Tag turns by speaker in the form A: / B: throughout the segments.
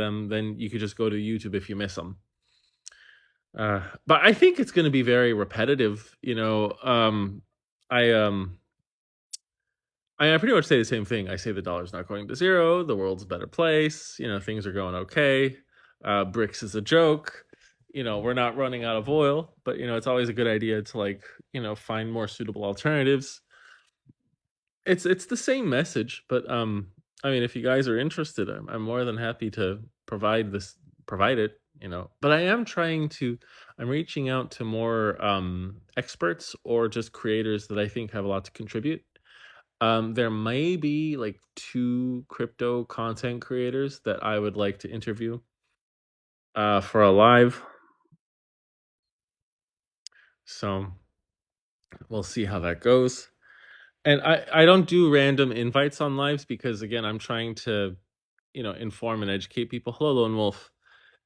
A: them, then you could just go to YouTube if you miss them. But I think it's going to be very repetitive. I um, I pretty much say the same thing. I say the dollar's not going to zero. The world's a better place. Things are going okay. BRICS is a joke. We're not running out of oil, but it's always a good idea to find more suitable alternatives. It's the same message, but I mean, if you guys are interested, I'm more than happy to provide it. But I'm reaching out to more experts or just creators that I think have a lot to contribute. There may be like two crypto content creators that I would like to interview for a live. So we'll see how that goes. And I don't do random invites on lives because again, I'm trying to, inform and educate people. Hello, Lone Wolf.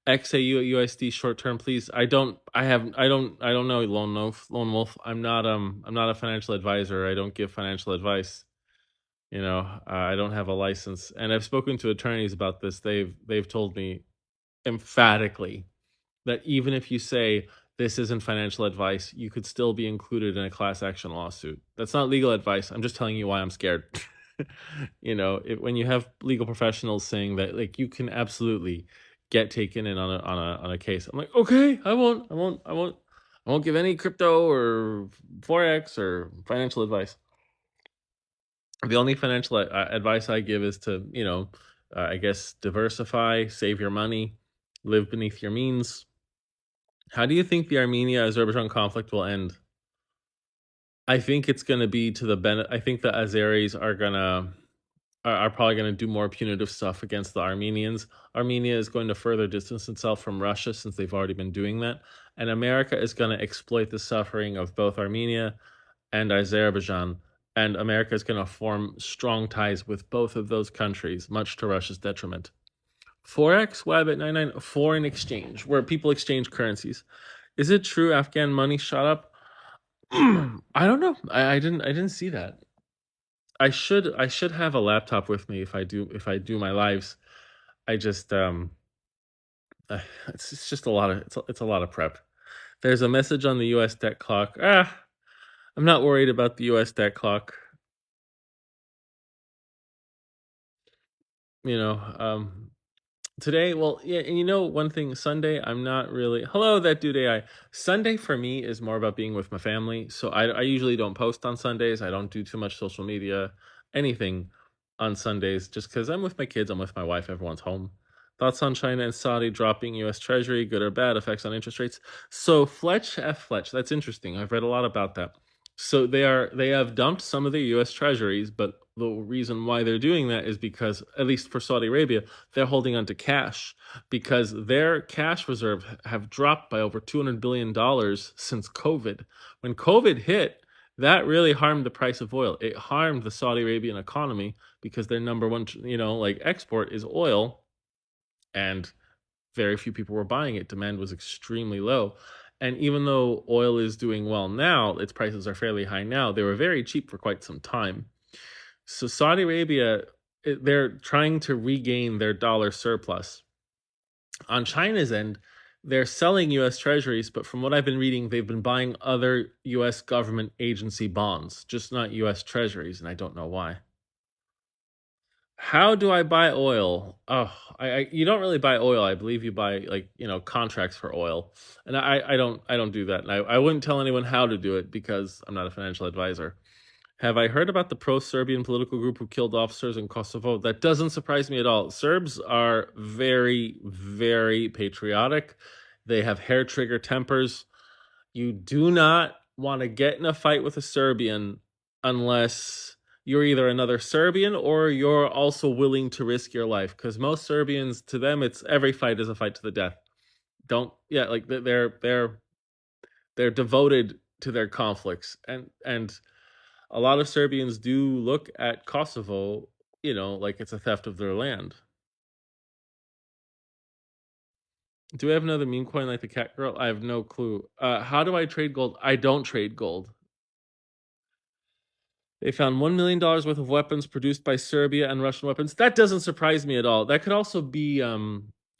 A: XAU at USD short term, please. I don't know Lone Wolf. I'm not a financial advisor. I don't give financial advice. I don't have a license, and I've spoken to attorneys about this. They've told me emphatically that even if you say this isn't financial advice, you could still be included in a class action lawsuit. That's not legal advice. I'm just telling you why I'm scared. When you have legal professionals saying that, like, you can absolutely get taken in on a case. I'm like, okay, I won't give any crypto or forex or financial advice. The only financial advice I give is to, I guess, diversify, save your money, live beneath your means. How do you think the Armenia-Azerbaijan conflict will end? I think it's going to be to the benefit. I think the Azeris are probably going to do more punitive stuff against the Armenians. Armenia is going to further distance itself from Russia since they've already been doing that, and America is going to exploit the suffering of both Armenia and Azerbaijan. And America is going to form strong ties with both of those countries, much to Russia's detriment. Forex, Web at 99, foreign exchange, where people exchange currencies. Is it true Afghan money shot up? I don't know. I didn't see that. I should have a laptop with me if I do my lives. I just it's just a lot of it's a lot of prep. There's a message on the US debt clock. I'm not worried about the US debt clock. You know, today, well, yeah, and one thing, Sunday, I'm not really. Hello, that dude AI. Sunday for me is more about being with my family. So I usually don't post on Sundays. I don't do too much social media, anything on Sundays, just because I'm with my kids, I'm with my wife, everyone's home. Thoughts on China and Saudi dropping US Treasury, good or bad, effects on interest rates. So Fletch, that's interesting. I've read a lot about that. So they have dumped some of the US Treasuries, but the reason why they're doing that is because, at least for Saudi Arabia, they're holding onto cash because their cash reserve have dropped by over $200 billion since COVID. When COVID hit, that really harmed the price of oil. It harmed the Saudi Arabian economy because their number one, export is oil, and very few people were buying it. Demand was extremely low. And even though oil is doing well now, its prices are fairly high now, they were very cheap for quite some time. So Saudi Arabia, they're trying to regain their dollar surplus. On China's end, they're selling US treasuries, but from what I've been reading, they've been buying other US government agency bonds, just not US treasuries, and I don't know why. How do I buy oil? Oh, you don't really buy oil. I believe you buy, contracts for oil, and I don't do that. And I wouldn't tell anyone how to do it because I'm not a financial advisor. Have I heard about the pro-Serbian political group who killed officers in Kosovo? That doesn't surprise me at all. Serbs are very, very patriotic. They have hair trigger tempers. You do not want to get in a fight with a Serbian unless you're either another Serbian or you're also willing to risk your life. Because most Serbians, to them, it's every fight is a fight to the death. Don't Yeah, like they're devoted to their conflicts, and a lot of Serbians do look at Kosovo, like it's a theft of their land. Do we have another meme coin like the cat girl? I have no clue. How do I trade gold? I don't trade gold. They found $1 million worth of weapons produced by Serbia and Russian weapons. That doesn't surprise me at all. That could also be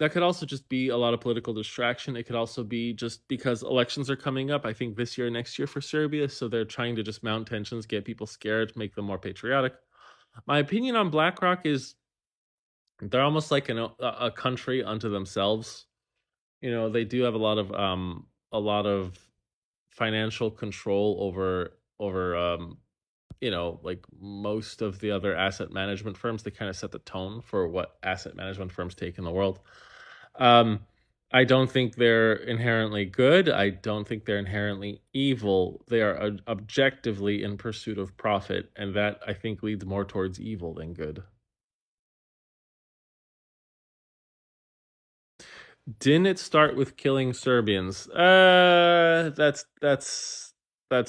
A: That could also just be a lot of political distraction. It could also be just because elections are coming up, I think this year, next year for Serbia, so they're trying to just mount tensions, get people scared, make them more patriotic. My opinion on BlackRock is they're almost like a country unto themselves. You know, they do have a lot of financial control over like most of the other asset management firms. They kind of set the tone for what asset management firms take in the world. Um, I don't think they're inherently good. I don't think they're inherently evil. They are objectively in pursuit of profit, and that I think leads more towards evil than good. Didn't it start with killing Serbians? That's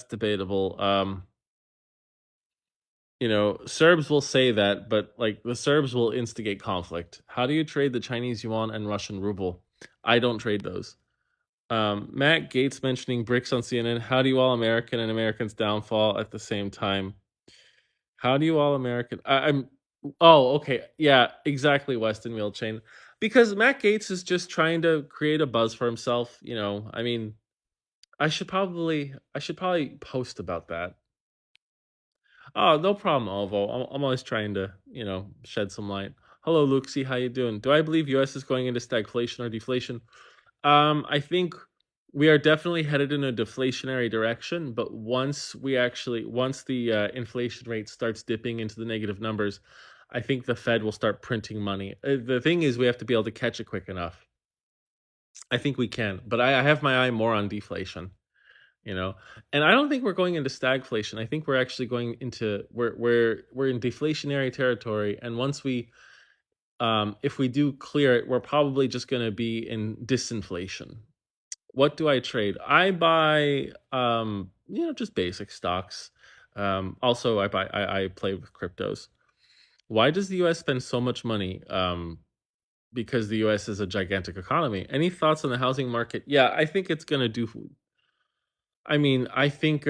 A: debatable. Serbs will say that, but like the Serbs will instigate conflict. How do you trade the Chinese yuan and Russian ruble? I don't trade those. Matt Gates mentioning BRICS on CNN. How do you all American and Americans downfall at the same time? How do you all American? I'm. Oh, okay. Yeah, exactly. Weston Wheel Chain. Because Matt Gates is just trying to create a buzz for himself. I mean, I should probably post about that. Oh, no problem, Alvo. I'm always trying to, shed some light. Hello, Luxie. How you doing? Do I believe U.S. is going into stagflation or deflation? I think we are definitely headed in a deflationary direction, but once the inflation rate starts dipping into the negative numbers, I think the Fed will start printing money. The thing is, we have to be able to catch it quick enough. I think we can, but I have my eye more on deflation. You know, and I don't think we're going into stagflation. I think we're actually going into we're in deflationary territory, and once we if we do clear it, we're probably just going to be in disinflation. What do I trade? I buy just basic stocks. Also I play with cryptos. Why does the US spend so much money? Because the US is a gigantic economy. Any thoughts on the housing market? Yeah, I think it's going to do. I mean, I think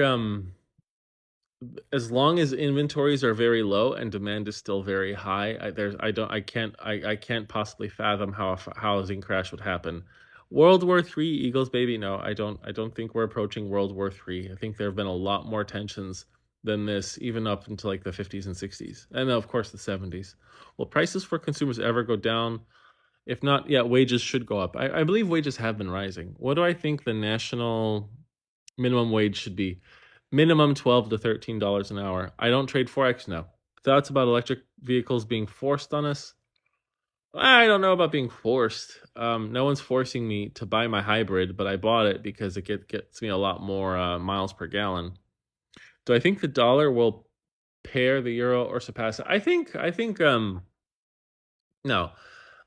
A: as long as inventories are very low and demand is still very high, I can't possibly fathom how a housing crash would happen. World War III, Eagles baby. No, I don't think we're approaching World War III. I think there have been a lot more tensions than this, even up until like the 50s and 60s, and of course the 70s. Will prices for consumers ever go down? If not, yeah, wages should go up. I believe wages have been rising. What do I think the national minimum wage should be? Minimum $12 to $13 an hour. I don't trade Forex now. Thoughts about electric vehicles being forced on us? I don't know about being forced. No one's forcing me to buy my hybrid, but I bought it because gets me a lot more miles per gallon. Do I think the dollar will pair the euro or surpass it? I think no.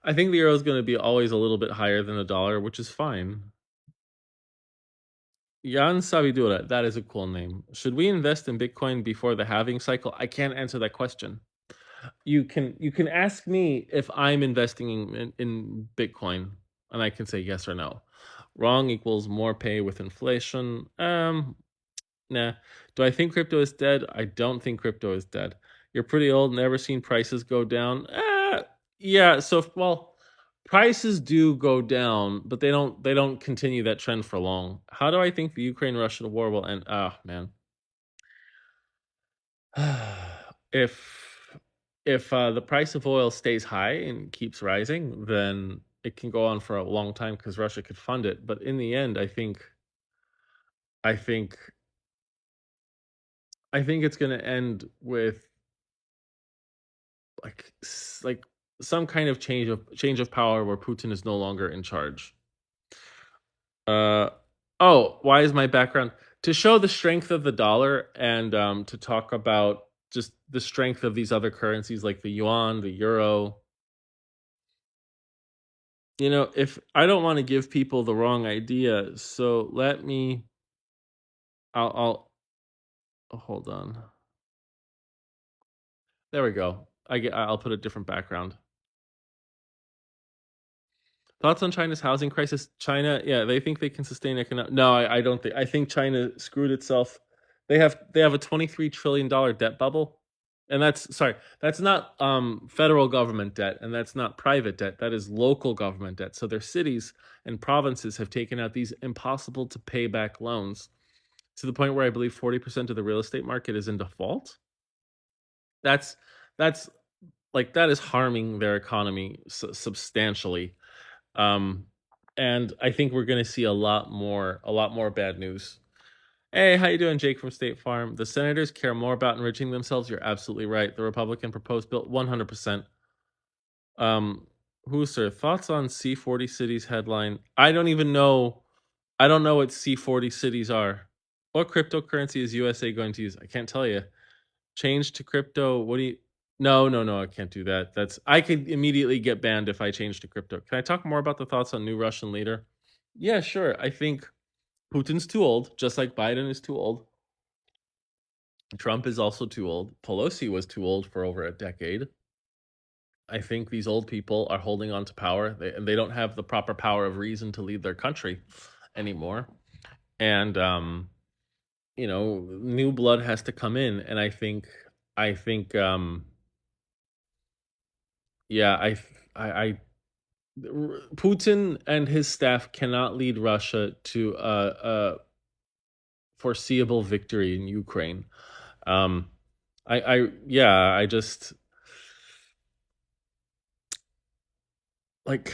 A: I think the euro is going to be always a little bit higher than the dollar, which is fine. Jan Sabidura, that is a cool name. Should we invest in Bitcoin before the halving cycle? I can't answer that question. You can ask me if I'm investing in Bitcoin, and I can say yes or no. Wrong equals more pay with inflation. Nah. Do I think crypto is dead? I don't think crypto is dead. You're pretty old, never seen prices go down. Yeah, so well, prices do go down, but they don't continue that trend for long. How do I think the Ukraine-Russian war will end? Oh, man. if if the price of oil stays high and keeps rising, then it can go on for a long time because Russia could fund it. But in the end, I think I think it's going to end with like some kind of change of power where Putin is no longer in charge. Uh oh, why is my background to show the strength of the dollar and to talk about just the strength of these other currencies like the yuan, the euro. If I don't want to give people the wrong idea, so let me I'll hold on. There we go. I'll put a different background. Thoughts on China's housing crisis? China, yeah, they think they can sustain economic. No, I don't think. I think China screwed itself. They have a $23 trillion debt bubble. And that's sorry, that's not federal government debt, and that's not private debt. That is local government debt. So their cities and provinces have taken out these impossible to pay back loans to the point where I believe 40% of the real estate market is in default. That's that's like that is harming their economy substantially. Um, and I think we're going to see a lot more bad news. Hey, how you doing, Jake from State Farm? The senators care more about enriching themselves. You're absolutely right. The Republican proposed bill, 100%. Um, who's sir? Thoughts on C40 cities headline? I don't even know. I don't know what C40 cities are. What cryptocurrency is USA going to use? I can't tell you. Change to crypto. What do you? No, no, no. I can't do that. That's I could immediately get banned if I change to crypto. Can I talk more about the thoughts on new Russian leader? Yeah, sure. I think Putin's too old, just like Biden is too old. Trump is also too old. Pelosi was too old for over a decade. I think these old people are holding on to power. They don't have the proper power of reason to lead their country anymore. And new blood has to come in. And I think, yeah, Putin and his staff cannot lead Russia to a foreseeable victory in Ukraine. Um, yeah, I just like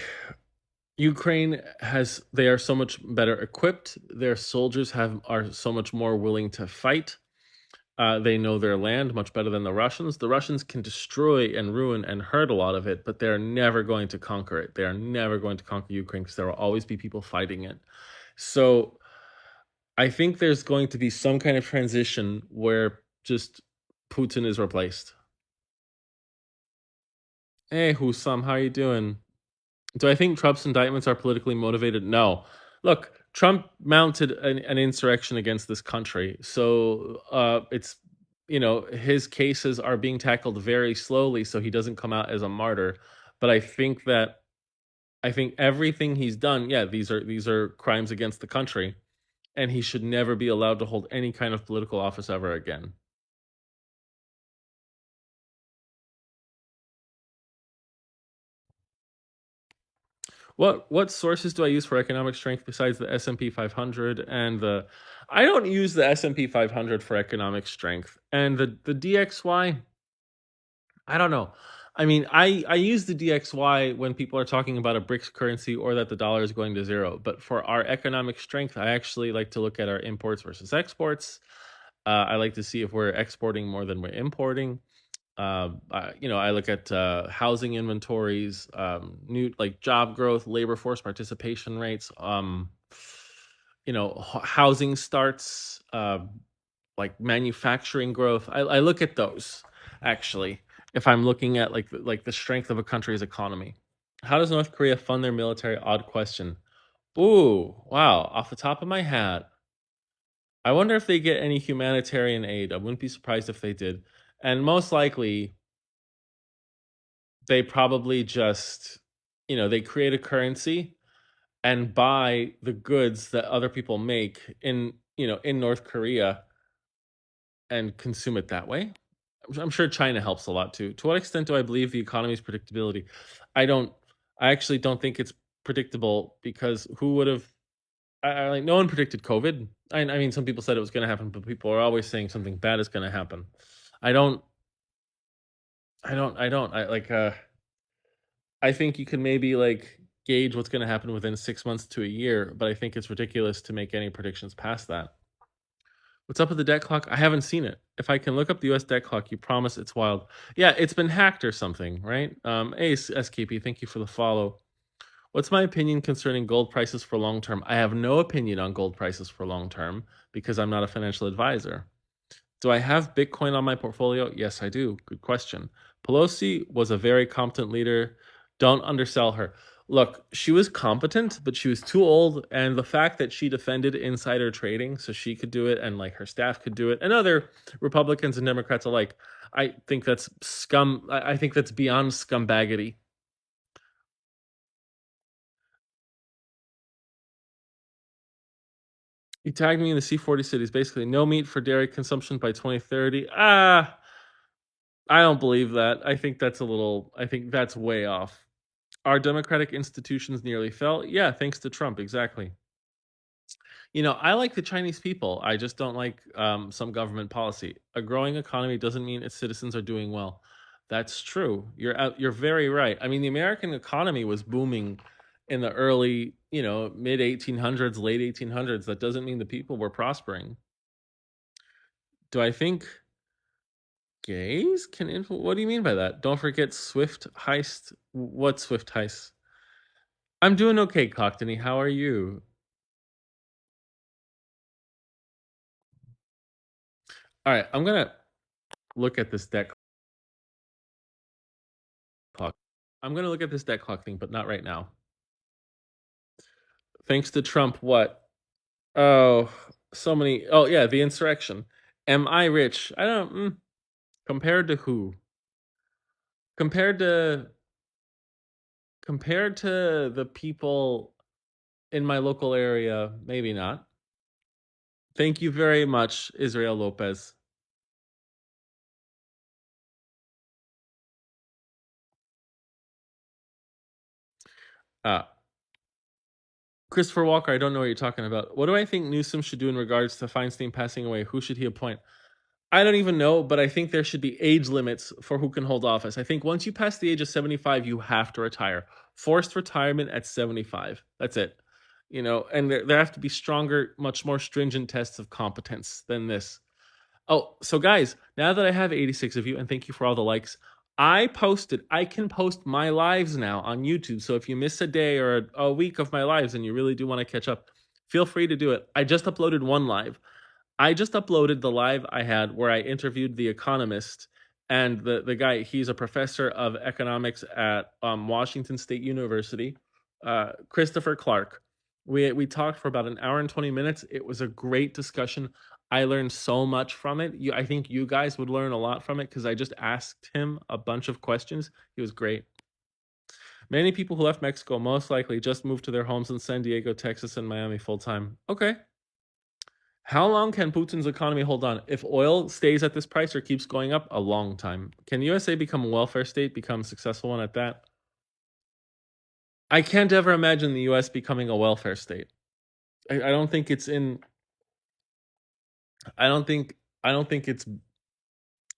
A: Ukraine has they are so much better equipped. Their soldiers have are so much more willing to fight. They know their land much better than the Russians. The Russians can destroy and ruin and hurt a lot of it, but they're never going to conquer it. They are never going to conquer Ukraine because there will always be people fighting it. So I think there's going to be some kind of transition where just Putin is replaced. Hey, Husam, how you doing? Do I think Trump's indictments are politically motivated? No. Look, Trump mounted an insurrection against this country. So it's, his cases are being tackled very slowly so he doesn't come out as a martyr. But I think everything he's done, yeah, these are crimes against the country. And he should never be allowed to hold any kind of political office ever again. What sources do I use for economic strength besides the S&P 500 and the I don't use the S&P 500 for economic strength. And the DXY, I don't know. I mean, I use the DXY when people are talking about a BRICS currency or that the dollar is going to zero. But for our economic strength, I actually like to look at our imports versus exports. I like to see if we're exporting more than we're importing. I look at housing inventories, new like job growth, labor force participation rates, housing starts, like manufacturing growth. I look at those actually if I'm looking at like the strength of a country's economy. How does North Korea fund their military? Odd question. Ooh, wow! Off the top of my head, I wonder if they get any humanitarian aid. I wouldn't be surprised if they did. And most likely, they probably just they create a currency and buy the goods that other people make in North Korea and consume it that way. I'm sure China helps a lot too. To what extent do I believe the economy's predictability? I don't. I actually don't think it's predictable because who would have? Like no one predicted COVID. I mean, some people said it was going to happen, but people are always saying something bad is going to happen. I don't. I don't. I don't. I like. I think you can maybe like gauge what's going to happen within 6 months to a year, but I think it's ridiculous to make any predictions past that. What's up with the debt clock? I haven't seen it. If I can look up the US debt clock, you promise it's wild. Yeah, it's been hacked or something, right? Hey, SKP, thank you for the follow. What's my opinion concerning gold prices for long term? I have no opinion on gold prices for long term because I'm not a financial advisor. Do I have Bitcoin on my portfolio? Yes, I do. Good question. Pelosi was a very competent leader. Don't undersell her. Look, she was competent, but she was too old. And the fact that she defended insider trading so she could do it and like her staff could do it and other Republicans and Democrats alike, I think that's scum. I think that's beyond scumbaggity. You tagged me in the C40 cities. Basically, no meat for dairy consumption by 2030. Ah, I don't believe that. I think that's way off. Our democratic institutions nearly fell. Yeah, thanks to Trump, exactly. I like the Chinese people. I just don't like some government policy. A growing economy doesn't mean its citizens are doing well. That's true. You're very right. I mean, the American economy was booming in the early, mid 1800s, late 1800s. That doesn't mean the people were prospering. Do I think gays can influence? What do you mean by that? Don't forget Swift heist. What Swift heist? I'm doing okay, Cockney. How are you? All right, I'm gonna look at this deck clock. I'm gonna look at this debt clock thing, but not right now. Thanks to Trump, what? Oh, so many. Oh yeah, the insurrection. Am I rich? I don't. Compared to who? Compared to compared to the people in my local area, maybe not. Thank you very much, Israel Lopez. Uh, Christopher Walker, I don't know what you're talking about. What do I think Newsom should do in regards to Feinstein passing away? Who should he appoint? I don't even know, but I think there should be age limits for who can hold office. I think once you pass the age of 75, you have to retire. Forced retirement at 75. That's it. And there have to be stronger, much more stringent tests of competence than this. Oh, so guys, now that I have 86 of you, and thank you for all the likes, I can post my lives now on YouTube. So if you miss a day or a week of my lives and you really do want to catch up, feel free to do it. I just uploaded one live. I just uploaded the live I had where I interviewed the economist and the guy. He's a professor of economics at Washington State University, Christopher Clark. We talked for about an hour and 20 minutes. It was a great discussion. I learned so much from it. I think you guys would learn a lot from it because I just asked him a bunch of questions. He was great. Many people who left Mexico most likely just moved to their homes in San Diego, Texas, and Miami full time. Okay, how long can Putin's economy hold on? If oil stays at this price or keeps going up, a long time. Can USA become a welfare state, become a successful one at that? I can't ever imagine the US becoming a welfare state. I don't think it's in I don't think it's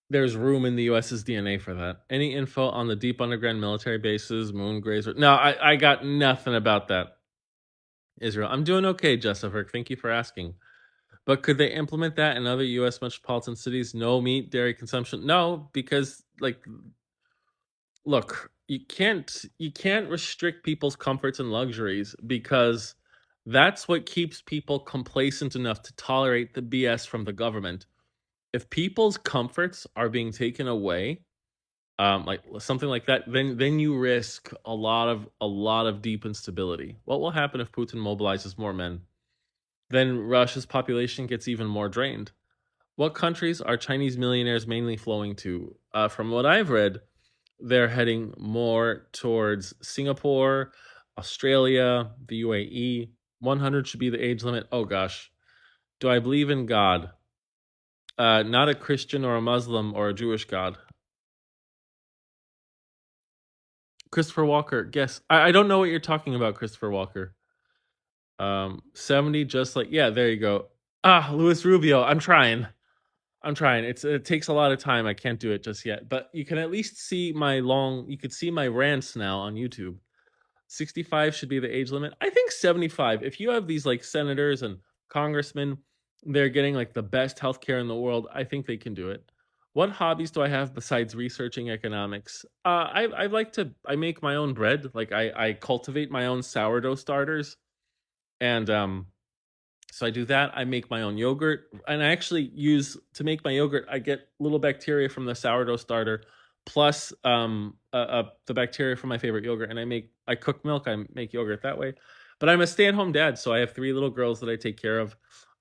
A: there's room in the US's DNA for that. Any info on the deep underground military bases, moon grazer? No, I got nothing about that. Israel. I'm doing okay, Jessica. Thank you for asking. But could they implement that in other U.S. metropolitan cities? No meat, dairy consumption. No, because look, you can't restrict people's comforts and luxuries because that's what keeps people complacent enough to tolerate the BS from the government. If people's comforts are being taken away, like something like that, then you risk a lot of deep instability. What will happen if Putin mobilizes more men? Then Russia's population gets even more drained. What countries are Chinese millionaires mainly flowing to? From what I've read, they're heading more towards Singapore, Australia, the UAE. 100 should be the age limit. Oh gosh. Do I believe in God? Not a Christian or a Muslim or a Jewish God. Christopher Walker, guess. I don't know what you're talking about, Christopher Walker. 70, just like, yeah, there you go. Luis Rubio. I'm trying. It takes a lot of time. I can't do it just yet. But you can at least see you could see my rants now on YouTube. 65 should be the age limit. I think 75. If you have these like senators and congressmen, they're getting like the best healthcare in the world. I think they can do it. What hobbies do I have besides researching economics? I make my own bread. Like I cultivate my own sourdough starters, and so I do that. I make my own yogurt, and I actually use to make my yogurt. I get little bacteria from the sourdough starter, plus the bacteria from my favorite yogurt, and I cook milk. I make yogurt that way. But I'm a stay-at-home dad, so I have three little girls that I take care of.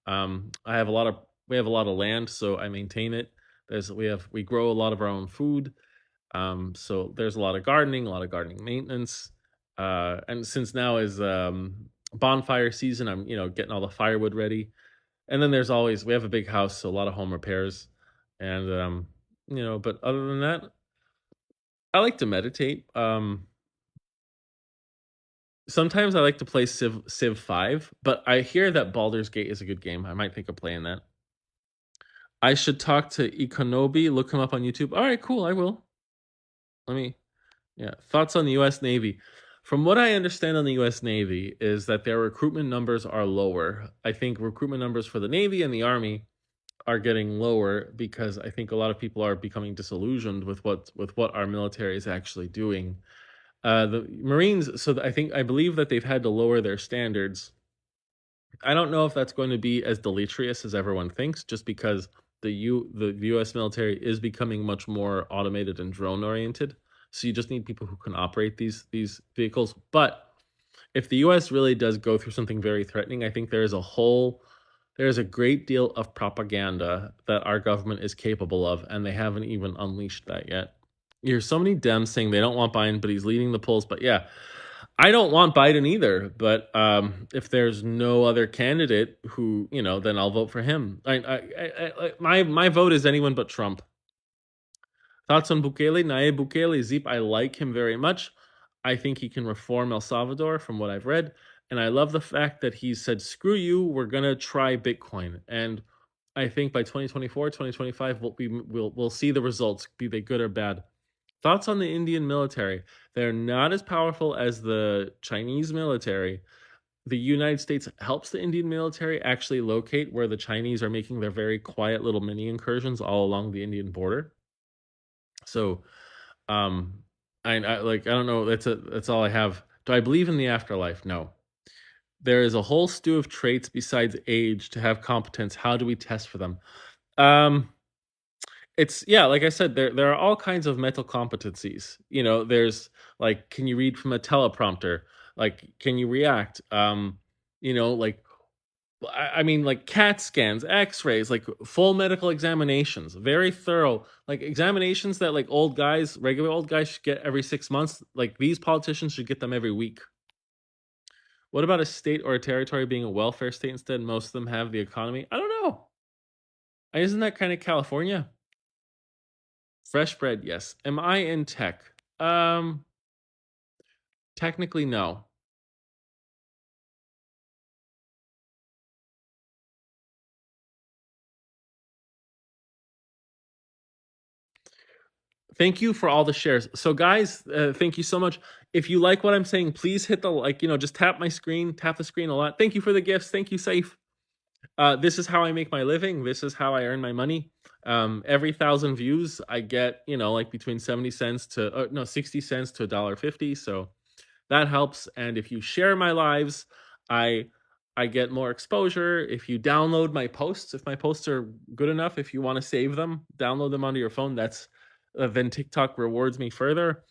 A: I have a lot of we have a lot of land, so I maintain it. We grow a lot of our own food. So there's a lot of gardening maintenance. And since now is bonfire season, I'm getting all the firewood ready. And then we have a big house, so a lot of home repairs. And But other than that, I like to meditate. Sometimes I like to play Civ 5, but I hear that Baldur's Gate is a good game. I might think of playing that. I should talk to Ikonobi, look him up on YouTube. All right, cool, I will. Let me Yeah, thoughts on the US Navy. From what I understand on the US Navy is that their recruitment numbers are lower. I think recruitment numbers for the Navy and the Army are getting lower because I think a lot of people are becoming disillusioned with what our military is actually doing. The Marines, I believe that they've had to lower their standards. I don't know if that's going to be as deleterious as everyone thinks, just because the U.S. military is becoming much more automated and drone oriented. So you just need people who can operate these vehicles. But if the U.S. really does go through something very threatening, I think there is a great deal of propaganda that our government is capable of, and they haven't even unleashed that yet. You hear so many Dems saying they don't want Biden, but he's leading the polls. But yeah, I don't want Biden either. But if there's no other candidate who, then I'll vote for him. My vote is anyone but Trump. Thoughts on Bukele? Nayib Bukele, Zeep, I like him very much. I think he can reform El Salvador from what I've read. And I love the fact that he said, screw you, we're going to try Bitcoin. And I think by 2024, 2025, we'll see the results, be they good or bad. Thoughts on the Indian military? They're not as powerful as the Chinese military. The United States helps the Indian military actually locate where the Chinese are making their very quiet little mini incursions all along the Indian border. So, um, I don't know. That's all I have. Do I believe in the afterlife? No. There is a whole stew of traits besides age to have competence. How do we test for them? Um, it's yeah, like I said, there are all kinds of mental competencies. There's like, can you read from a teleprompter? Like, can you react? Like I mean, like CAT scans, X-rays, like full medical examinations, very thorough, like examinations that like regular old guys should get every 6 months. Like these politicians should get them every week. What about a state or a territory being a welfare state instead? Most of them have the economy. I don't know. Isn't that kind of California? Fresh bread, yes. Am I in tech? Um, Technically, no. Thank you for all the shares. So, guys, thank you so much. If you like what I'm saying, please hit the like. Just tap my screen, tap the screen a lot. Thank you for the gifts. Thank you, Safe. This is how I make my living. This is how I earn my money. Every 1,000 views, I get like between 70 cents to no 60 cents to $1.50. So that helps. And if you share my lives, I I get more exposure. If you download my posts, if my posts are good enough, if you want to save them, download them onto your phone. That's then TikTok rewards me further.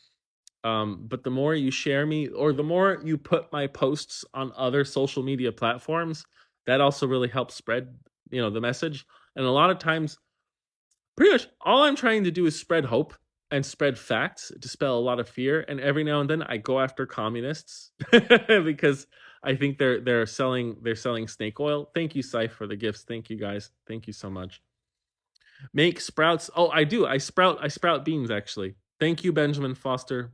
A: But the more you share me, or the more you put my posts on other social media platforms, that also really helps spread, the message. And a lot of times, pretty much all I'm trying to do is spread hope and spread facts, dispel a lot of fear. And every now and then, I go after communists because I think they're selling snake oil. Thank you, Scythe, for the gifts. Thank you, guys. Thank you so much. Make sprouts. Oh, I do. I sprout beans actually. Thank you, Benjamin Foster.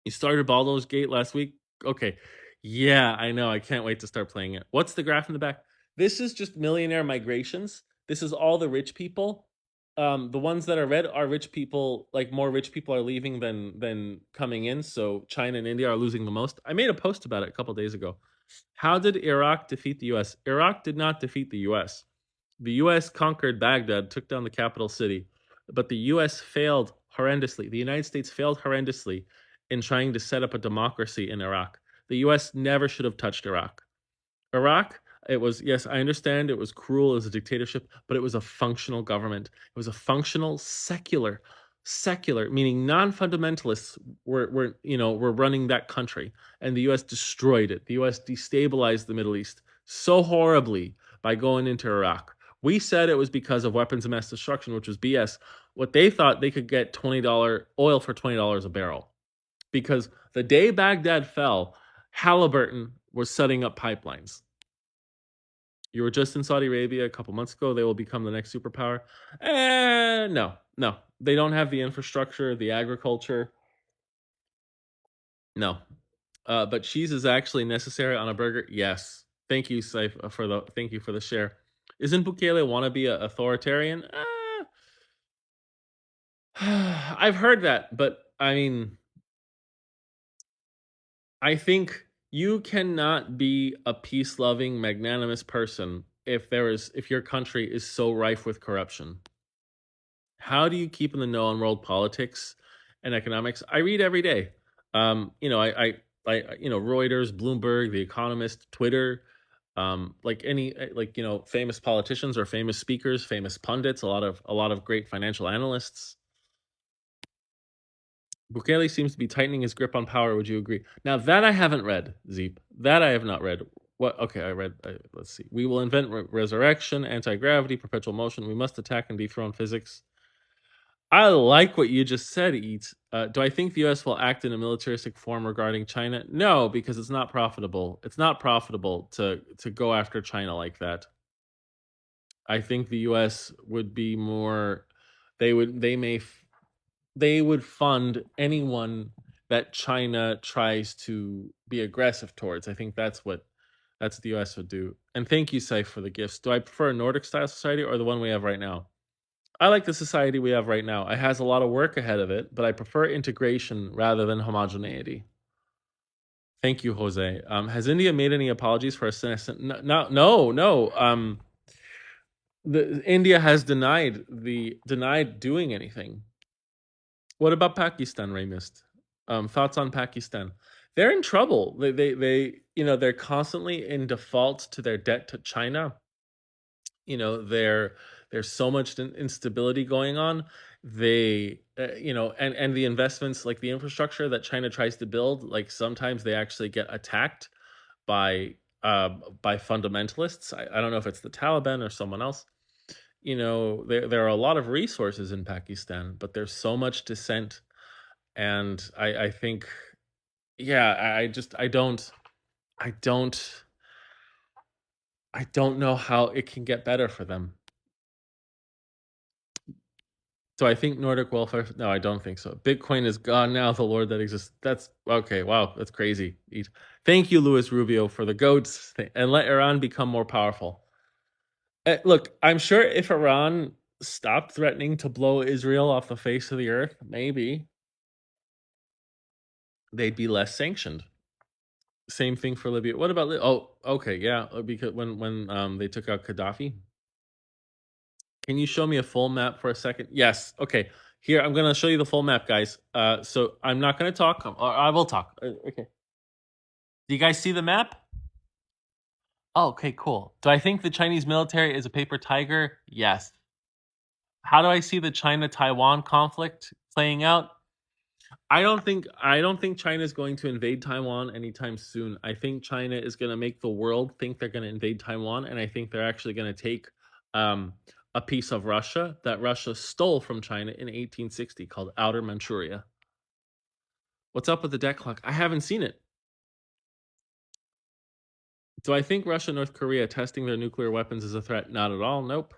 A: You started Baldur's Gate last week? Okay. Yeah, I know. I can't wait to start playing it. What's the graph in the back? This is just millionaire migrations. This is all the rich people. The ones that are red are rich people, like more rich people are leaving than coming in. So China and India are losing the most. I made a post about it a couple days ago. How did Iraq defeat the US? Iraq did not defeat the US. The US conquered Baghdad, took down the capital city, but the US failed horrendously. The United States failed horrendously in trying to set up a democracy in Iraq. The US never should have touched Iraq. Iraq, it was, yes, I understand it was cruel as a dictatorship, but it was a functional government. It was a functional secular, meaning non-fundamentalists were running that country, and the US destroyed it. The US destabilized the Middle East so horribly by going into Iraq. We said it was because of weapons of mass destruction, which was BS. What they thought, they could get $20 oil for $20 a barrel. Because the day Baghdad fell, Halliburton was setting up pipelines. You were just in Saudi Arabia a couple months ago. They will become the next superpower. No, no. They don't have the infrastructure, the agriculture. No. But cheese is actually necessary on a burger. Yes. Thank you, Saif, thank you for the share. Isn't Bukele want to be a authoritarian? I've heard that, but I mean, I think you cannot be a peace-loving, magnanimous person if your country is so rife with corruption. How do you keep in the know on world politics and economics? I read every day. Reuters, Bloomberg, The Economist, Twitter, famous politicians or famous speakers, famous pundits, a lot of great financial analysts. Bukele seems to be tightening his grip on power. Would you agree? Now that I haven't read, Zeep. That I have not read. What? Okay, I read. Let's see. We will invent resurrection, anti-gravity, perpetual motion. We must attack and dethrone physics. I like what you just said, Eat. Do I think the U.S. will act in a militaristic form regarding China? No, because it's not profitable. It's not profitable to go after China like that. I think the U.S. would be more. They would fund anyone that China tries to be aggressive towards. I think that's what the U.S. would do. And thank you, Saif, for the gifts. Do I prefer a Nordic style society or the one we have right now? I like the society we have right now. It has a lot of work ahead of it, but I prefer integration rather than homogeneity. Thank you, Jose. Has India made any apologies for a cynicism? No, no, no. India has denied doing anything. What about Pakistan, Ray Mist? Thoughts on Pakistan? They're in trouble. They're constantly in default to their debt to China. There's so much instability going on. And the investments, like the infrastructure that China tries to build, like sometimes they actually get attacked by by fundamentalists. I don't know if it's the Taliban or someone else. There are a lot of resources in Pakistan, but there's so much dissent, and I think, yeah, I don't I don't know how it can get better for them. So I think Nordic welfare. No, I don't think so. Bitcoin is gone now. The Lord that exists. That's okay. Wow, that's crazy. Thank you, Luis Rubio, for the goats, and let Iran become more powerful. Look, I'm sure if Iran stopped threatening to blow Israel off the face of the earth, maybe they'd be less sanctioned. Same thing for Libya. What about Oh, okay, yeah, because when they took out Gaddafi. Can you show me a full map for a second? Yes. Okay. Here, I'm gonna show you the full map, guys. So I'm not gonna talk. Or I will talk. Okay. Do you guys see the map? Oh, okay, cool. Do I think the Chinese military is a paper tiger? Yes. How do I see the China-Taiwan conflict playing out? I don't think China is going to invade Taiwan anytime soon. I think China is going to make the world think they're going to invade Taiwan, and I think they're actually going to take um, a piece of Russia that Russia stole from China in 1860 called Outer Manchuria. What's up with the debt clock? I haven't seen it. Do I think Russia and North Korea testing their nuclear weapons is a threat? Not at all. Nope.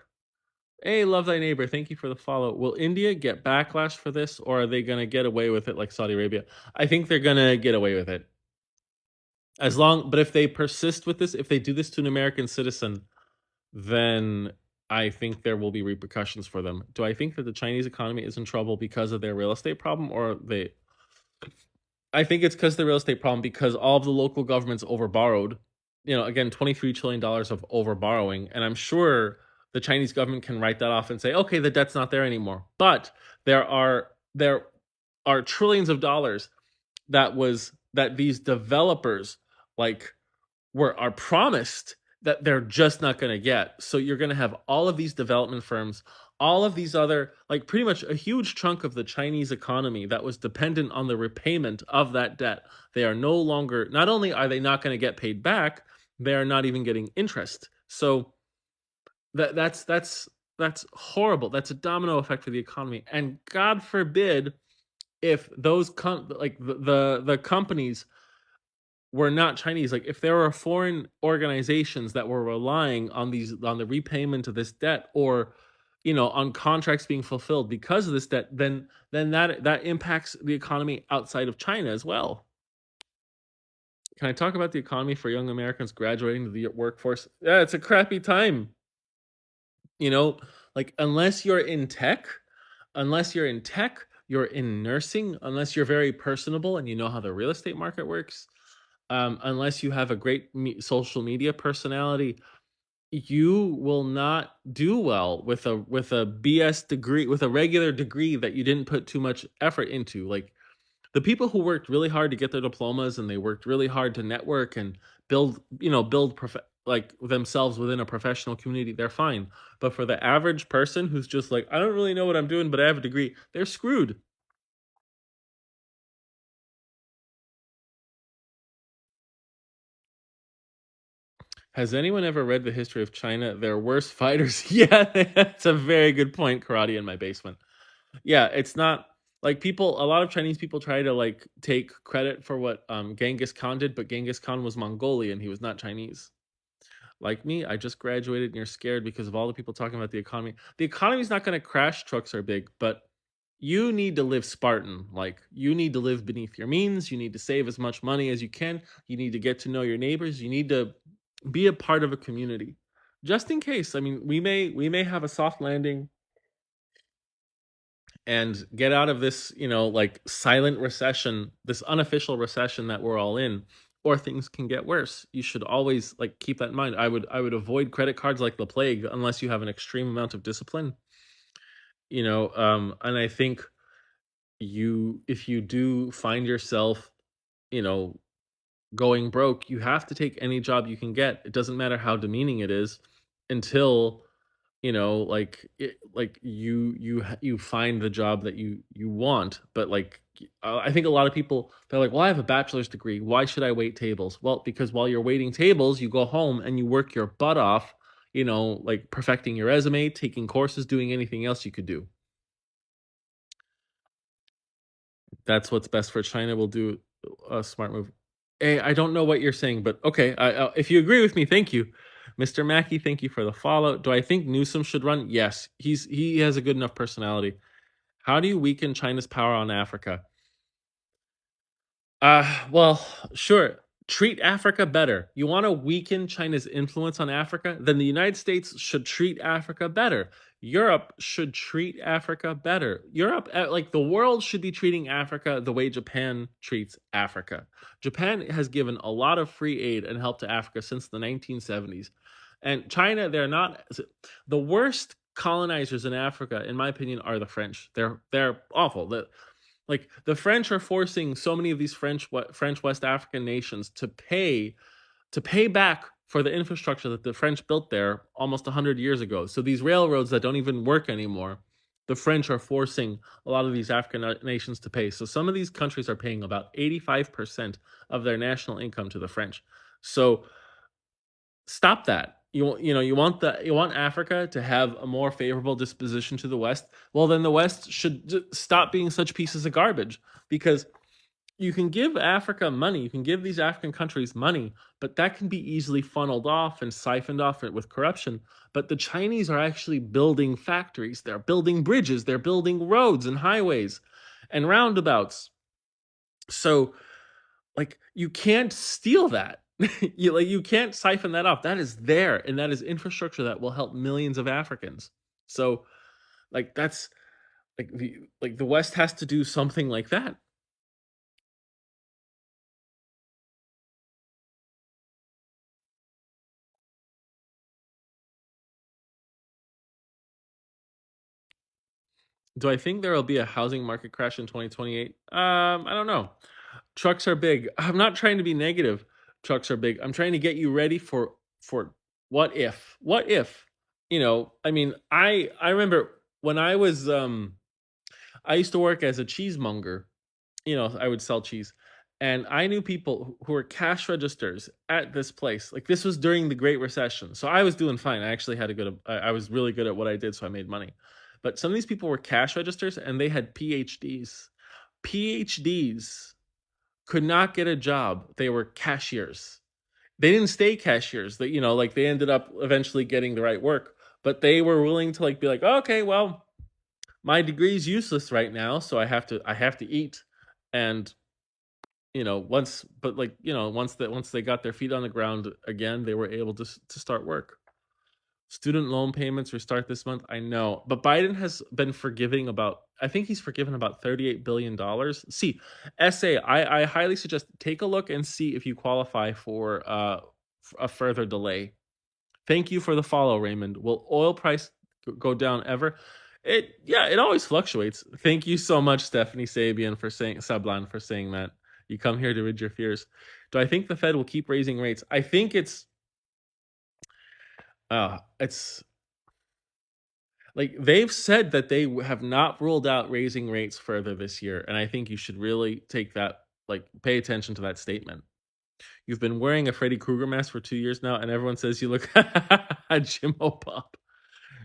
A: Hey, love thy neighbor. Thank you for the follow. Will India get backlash for this, or are they going to get away with it like Saudi Arabia? I think they're going to get away with it. But if they persist with this, if they do this to an American citizen, then I think there will be repercussions for them. Do I think that the Chinese economy is in trouble because of their real estate problem, or they? I think it's because of the real estate problem, because all of the local governments overborrowed. Again, $23 trillion of overborrowing, and I'm sure the Chinese government can write that off and say, okay, the debt's not there anymore. But there are trillions of dollars that these developers like are promised that they're just not going to get. So you're going to have all of these development firms, all of these other, like pretty much a huge chunk of the Chinese economy that was dependent on the repayment of that debt. They are no longer, not only are they not going to get paid back, they are not even getting interest. So that's horrible. That's a domino effect for the economy. And God forbid if those the companies were not Chinese. Like if there were foreign organizations that were relying on the repayment of this debt, or on contracts being fulfilled because of this debt, then that impacts the economy outside of China as well. Can I talk about the economy for young Americans graduating to the workforce? Yeah, it's a crappy time. You know, like unless you're in tech, you're in nursing, unless you're very personable and you know how the real estate market works, unless you have a great social media personality, you will not do well with a BS degree, with a regular degree that you didn't put too much effort into. Like the people who worked really hard to get their diplomas and they worked really hard to network and build like themselves within a professional community, they're fine. But for the average person who's just like, I don't really know what I'm doing, but I have a degree, they're screwed. Has anyone ever read the history of China? They're worse fighters. Yeah, that's a very good point. Karate in my basement. Yeah, it's not like a lot of Chinese people try to like take credit for what Genghis Khan did, but Genghis Khan was Mongolian. He was not Chinese. Like me, I just graduated and you're scared because of all the people talking about the economy. The economy's not going to crash, trucks are big, but you need to live Spartan. Like you need to live beneath your means. You need to save as much money as you can. You need to get to know your neighbors. You need to be a part of a community. Just in case. I mean, we may have a soft landing and get out of this, like silent recession, this unofficial recession that we're all in, or things can get worse. You should always like keep that in mind. I would avoid credit cards like the plague unless you have an extreme amount of discipline. And I think if you do find yourself, you know, going broke, you have to take any job you can get. It doesn't matter how demeaning it is until you find the job that you want. But like I think a lot of people, they're like, well, I have a bachelor's degree, why should I wait tables? Well, because while you're waiting tables, you go home and you work your butt off, like perfecting your resume, taking courses, doing anything else you could do. That's what's best for China. Will do a smart move. Hey, I don't know what you're saying, but okay, if you agree with me, thank you. Mr. Mackey, thank you for the follow. Do I think Newsom should run? Yes, he has a good enough personality. How do you weaken China's power on Africa? Well, sure. Treat Africa better. You want to weaken China's influence on Africa? Then the United States should treat Africa better. Europe should treat Africa better. Like the world should be treating Africa the way Japan treats Africa. Japan has given a lot of free aid and help to Africa since the 1970s. And China, they're not the worst colonizers in Africa, in my opinion, are the French. They're awful. Like the French are forcing so many of these French West African nations to pay back for the infrastructure that the French built there almost 100 years ago. So these railroads that don't even work anymore, the French are forcing a lot of these African nations to pay. So some of these countries are paying about 85% of their national income to the French. So stop that. You want Africa to have a more favorable disposition to the West. Well, then the West should stop being such pieces of garbage, because you can give Africa money, you can give these African countries money, but that can be easily funneled off and siphoned off with corruption. But the Chinese are actually building factories, they're building bridges, they're building roads and highways and roundabouts. So like you can't steal that. You can't siphon that off. That is there, and that is infrastructure that will help millions of Africans. So like that's the West has to do something like that. Do I think there will be a housing market crash in 2028? I don't know. Trucks are big. I'm not trying to be negative. Trucks are big. I'm trying to get you ready for what if? What if? I mean, I remember when I used to work as a cheesemonger. I would sell cheese. And I knew people who were cash registers at this place. Like this was during the Great Recession. So I was doing fine. I actually had I was really good at what I did, so I made money. But some of these people were cash registers and they had PhDs. PhDs could not get a job. They were cashiers. They didn't stay cashiers. That like they ended up eventually getting the right work, but they were willing to like be like, oh, okay, well, my degree is useless right now, so I have to eat. And once but like once they got their feet on the ground again, they were able to start work. Student loan payments restart this month. I know, but Biden has been forgiving about. I think he's forgiven about $38 billion. See, SA. I highly suggest take a look and see if you qualify for a further delay. Thank you for the follow, Raymond. Will oil price go down ever? It always fluctuates. Thank you so much, Stephanie Sabian, for saying Sablan for saying that. You come here to rid your fears. Do I think the Fed will keep raising rates? I think it's like they've said that they have not ruled out raising rates further this year, and I think you should really take that, like, pay attention to that statement. You've been wearing a Freddy Krueger mask for 2 years now, and everyone says you look Jim O'Pop.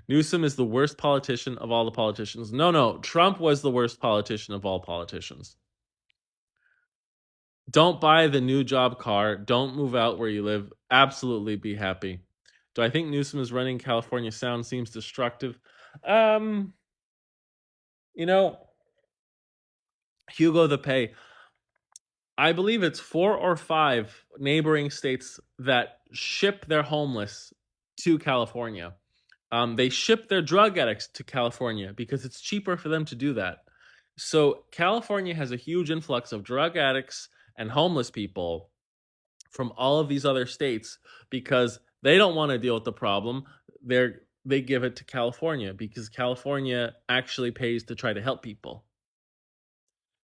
A: Newsom is the worst politician of all the politicians. No, no, Trump was the worst politician of all politicians. Don't buy the new job car. Don't move out where you live. Absolutely be happy. Do I think Newsom is running California sound? Seems destructive. Um, you know, Hugo the Pay. I believe it's 4 or 5 neighboring states that ship their homeless to California. They ship their drug addicts to California because it's cheaper for them to do that. So California has a huge influx of drug addicts and homeless people from all of these other states because they don't want to deal with the problem. They give it to California because California actually pays to try to help people.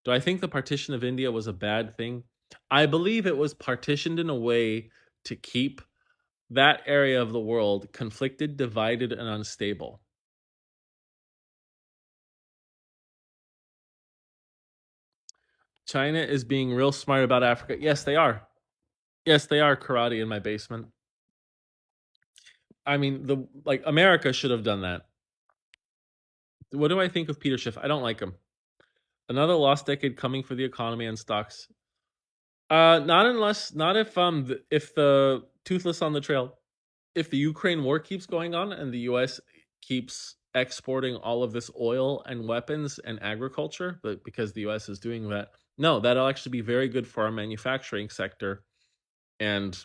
A: Do I think the partition of India was a bad thing? I believe it was partitioned in a way to keep that area of the world conflicted, divided, and unstable. China is being real smart about Africa. Yes, they are. Yes, they are. Karate in my basement. I mean, America should have done that. What do I think of Peter Schiff? I don't like him. Another lost decade coming for the economy and stocks. Not if the toothless on the trail, if the Ukraine war keeps going on and the U.S. keeps exporting all of this oil and weapons and agriculture, but because the U.S. is doing that, no, that'll actually be very good for our manufacturing sector, and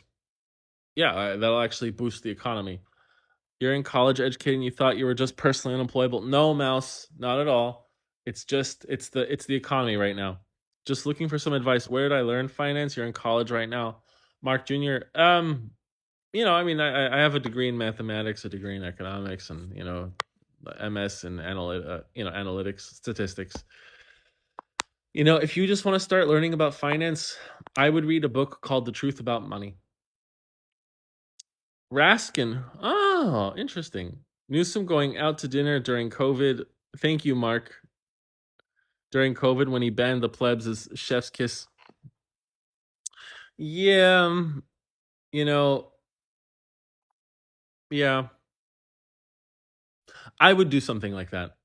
A: yeah, that'll actually boost the economy. You're in college educated and you thought you were just personally unemployable. No, Mouse, not at all. It's the economy right now. Just looking for some advice. Where did I learn finance? You're in college right now. Mark Jr. I mean, I have a degree in mathematics, a degree in economics, and MS in analytics, statistics. If you just want to start learning about finance, I would read a book called The Truth About Money. Raskin. Oh, interesting. Newsom going out to dinner during COVID. Thank you, Mark. During COVID, when he banned the plebs' chef's kiss. Yeah, you know, yeah, I would do something like that.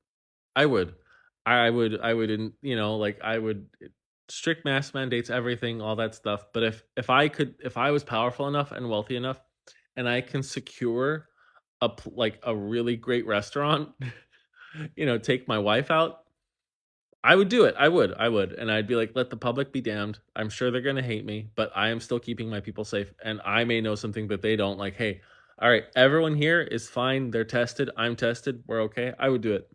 A: I would. I wouldn't, I would strict mask mandates, everything, all that stuff. But if I was powerful enough and wealthy enough, and I can secure a really great restaurant, take my wife out, I would do it. I would, and I'd be like, let the public be damned. I'm sure they're gonna hate me, but I am still keeping my people safe, and I may know something that they don't. Like, hey, all right, everyone here is fine. They're tested. I'm tested. We're okay. I would do it.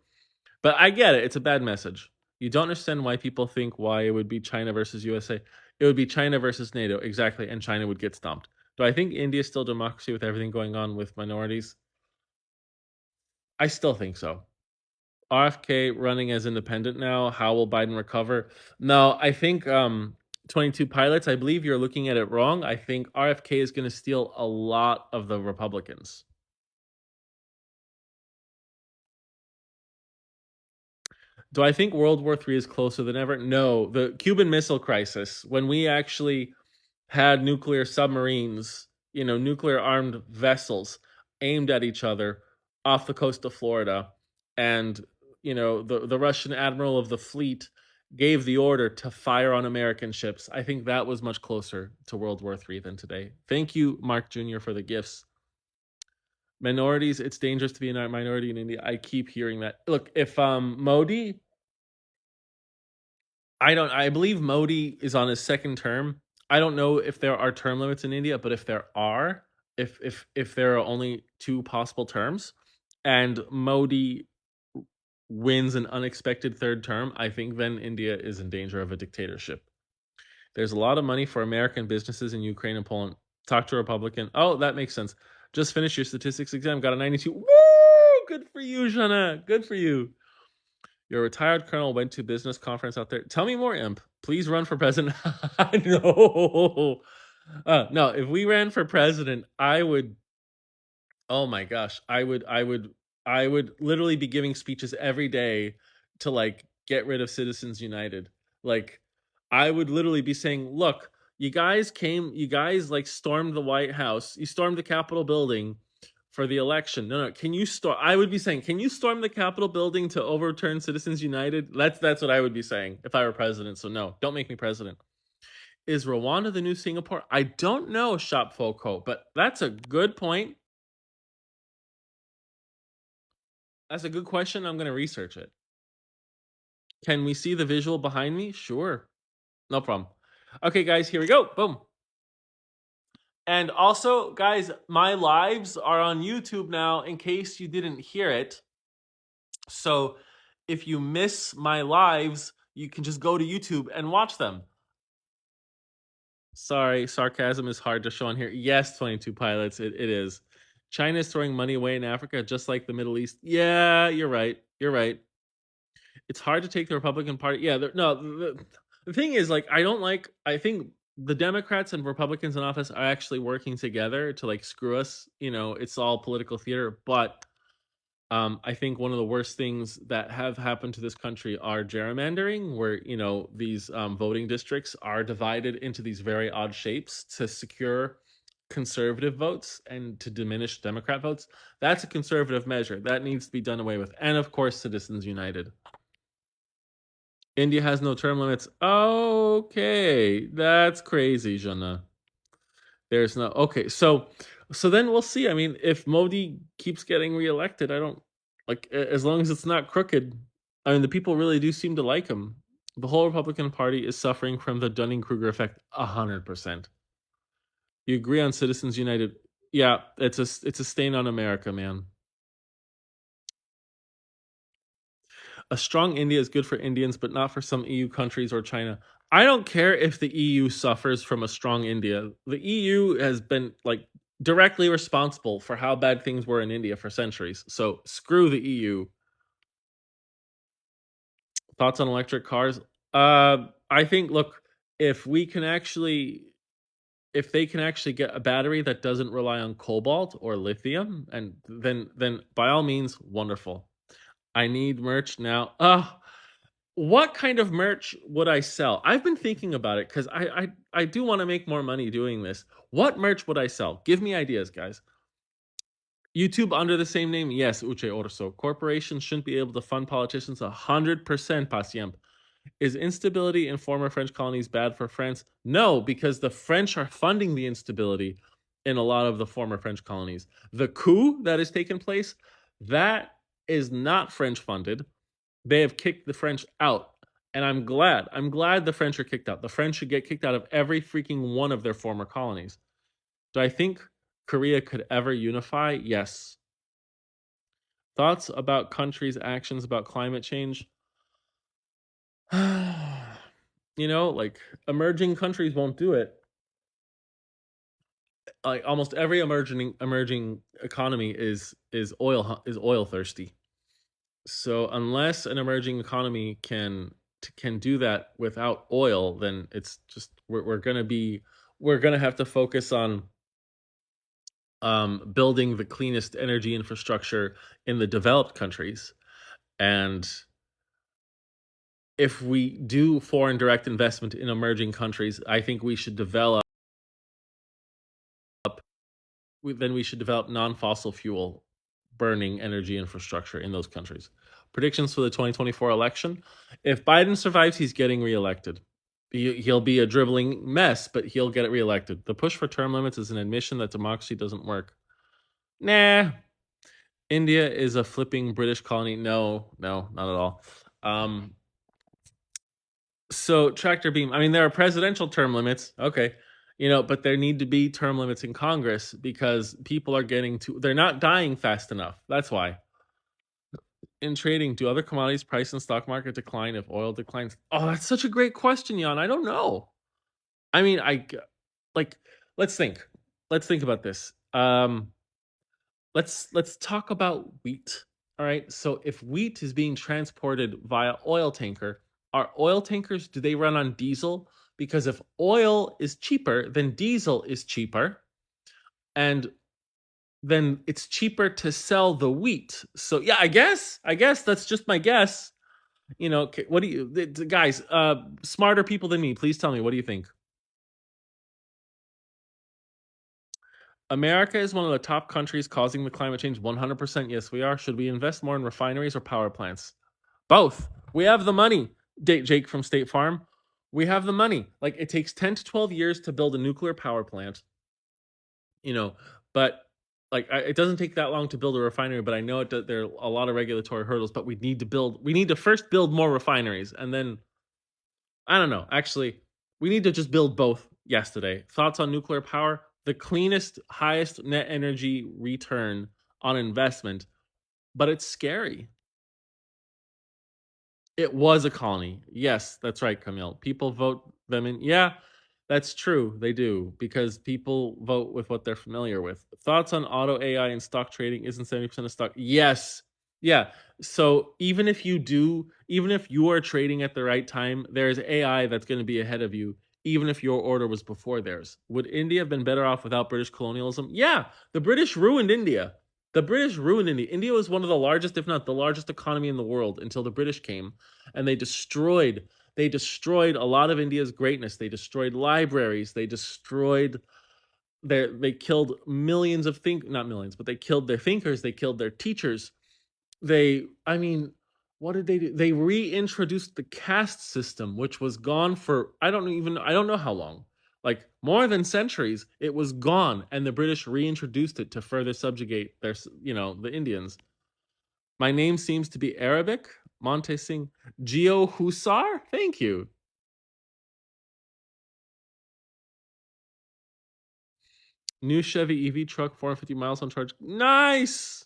A: But I get it. It's a bad message. You don't understand why people think why it would be China versus USA. It would be China versus NATO, exactly, and China would get stomped. Do I think India is still democracy with everything going on with minorities? I still think so. RFK running as independent now. How will Biden recover? No, I think 22 pilots. I believe you're looking at it wrong. I think RFK is going to steal a lot of the Republicans. Do I think World War III is closer than ever? No. The Cuban Missile Crisis, when we actually had nuclear submarines, nuclear armed vessels aimed at each other off the coast of Florida, and the Russian admiral of the fleet gave the order to fire on American ships. I think that was much closer to World War III than today. Thank you, Mark Jr., for the gifts. Minorities, it's dangerous to be a minority in India. I keep hearing that. Look, if Modi, I believe Modi is on his second term. I don't know if there are term limits in India, but if there are, if there are only two possible terms and Modi wins an unexpected third term, I think then India is in danger of a dictatorship. There's a lot of money for American businesses in Ukraine and Poland. Talk to a Republican. Oh, that makes sense. Just finished your statistics exam, got a 92. Woo! Good for you, Jana. Good for you. Your retired colonel went to business conference out there. Tell me more, Imp. Please run for president. No. No, if we ran for president, I would, oh my gosh, I would literally be giving speeches every day to like get rid of Citizens United. Like I would literally be saying, "Look, you guys like stormed the White House. You stormed the Capitol building for the election. No, can you storm I would be saying, "Can you storm the Capitol building to overturn Citizens United?" That's what I would be saying if I were president. So no, don't make me president. Is Rwanda the new Singapore? I don't know, Shop Foco, but that's a good point. That's a good question. I'm going to research it. Can we see the visual behind me? Sure. No problem. Okay, guys, here we go. Boom. And also, guys, my lives are on YouTube now in case you didn't hear it. So if you miss my lives, you can just go to YouTube and watch them. Sorry, sarcasm is hard to show on here. Yes, 22 pilots, it is. China is throwing money away in Africa just like the Middle East. Yeah, you're right. You're right. It's hard to take the Republican Party. Yeah, no. The thing is, like, I think the Democrats and Republicans in office are actually working together to like screw us. It's all political theater. But I think one of the worst things that have happened to this country are gerrymandering, where these voting districts are divided into these very odd shapes to secure conservative votes and to diminish Democrat votes. That's a conservative measure that needs to be done away with. And of course, Citizens United. India has no term limits. Okay, that's crazy, Jana. There's no okay. So then we'll see. I mean, if Modi keeps getting reelected, I don't like as long as it's not crooked. I mean, the people really do seem to like him. The whole Republican Party is suffering from the Dunning-Kruger effect 100%. You agree on Citizens United? Yeah, it's a stain on America, man. A strong India is good for Indians, but not for some EU countries or China. I don't care if the EU suffers from a strong India. The EU has been like directly responsible for how bad things were in India for centuries. So screw the EU. Thoughts on electric cars? I think look, if we can actually if they can actually get a battery that doesn't rely on cobalt or lithium, and then by all means, wonderful. I need merch now. What kind of merch would I sell? I've been thinking about it because I do want to make more money doing this. What merch would I sell? Give me ideas, guys. YouTube under the same name? Yes, Uche Orso. Corporations shouldn't be able to fund politicians 100%, Patient. Is instability in former French colonies bad for France? No, because the French are funding the instability in a lot of the former French colonies. The coup that has taken place, that is not French funded. They have kicked the French out. And I'm glad. I'm glad the French are kicked out. The French should get kicked out of every freaking one of their former colonies. Do I think Korea could ever unify? Yes. Thoughts about countries' actions about climate change? Like emerging countries won't do it. Like almost every emerging economy is oil thirsty. So unless an emerging economy can do that without oil, then it's just we're gonna have to focus on building the cleanest energy infrastructure in the developed countries. And if we do foreign direct investment in emerging countries, I think we should develop non-fossil fuel burning energy infrastructure in those countries. Predictions for the 2024 election. If Biden survives, he's getting reelected. He'll be a dribbling mess, but he'll get it reelected. The push for term limits is an admission that democracy doesn't work. Nah. India is a flipping British colony. No, not at all. So tractor beam. I mean, there are presidential term limits. Okay. But there need to be term limits in Congress because people are they're not dying fast enough. That's why. In trading, do other commodities price in stock market decline if oil declines? Oh, that's such a great question, Jan. I don't know. I mean, like let's think. Let's think about this. Let's talk about wheat. All right. So if wheat is being transported via oil tanker, are oil tankers, do they run on diesel? Because if oil is cheaper, then diesel is cheaper. And then it's cheaper to sell the wheat. So yeah, I guess that's just my guess. What do you guys, smarter people than me, please tell me, what do you think? America is one of the top countries causing the climate change. 100%. Yes, we are. Should we invest more in refineries or power plants? Both. We have the money. Jake from State Farm. We have the money. Like, it takes 10 to 12 years to build a nuclear power plant, but it doesn't take that long to build a refinery, but I know there are a lot of regulatory hurdles, but we need to first build more refineries. And then, I don't know, actually, we need to just build both yesterday. Thoughts on nuclear power? The cleanest, highest net energy return on investment, but it's scary. It was a colony. Yes, that's right, Camille. People vote them in. Yeah, that's true. They do because people vote with what they're familiar with. Thoughts on auto AI and stock trading? Isn't 70% of stock? Yes. Yeah. So even if you are trading at the right time, there's AI that's going to be ahead of you, even if your order was before theirs. Would India have been better off without British colonialism? Yeah. The British ruined India. The British ruined India. India was one of the largest, if not the largest economy in the world until the British came, and they destroyed a lot of India's greatness. They destroyed libraries. They killed millions of not millions, but they killed their thinkers. They killed their teachers. I mean, what did they do? They reintroduced the caste system, which was gone for, I don't know how long, like more than centuries. It was gone, and the British reintroduced it to further subjugate the Indians. My name seems to be Arabic. Monte Singh. Geo Husar? Thank you. New Chevy EV truck, 450 miles on charge. Nice.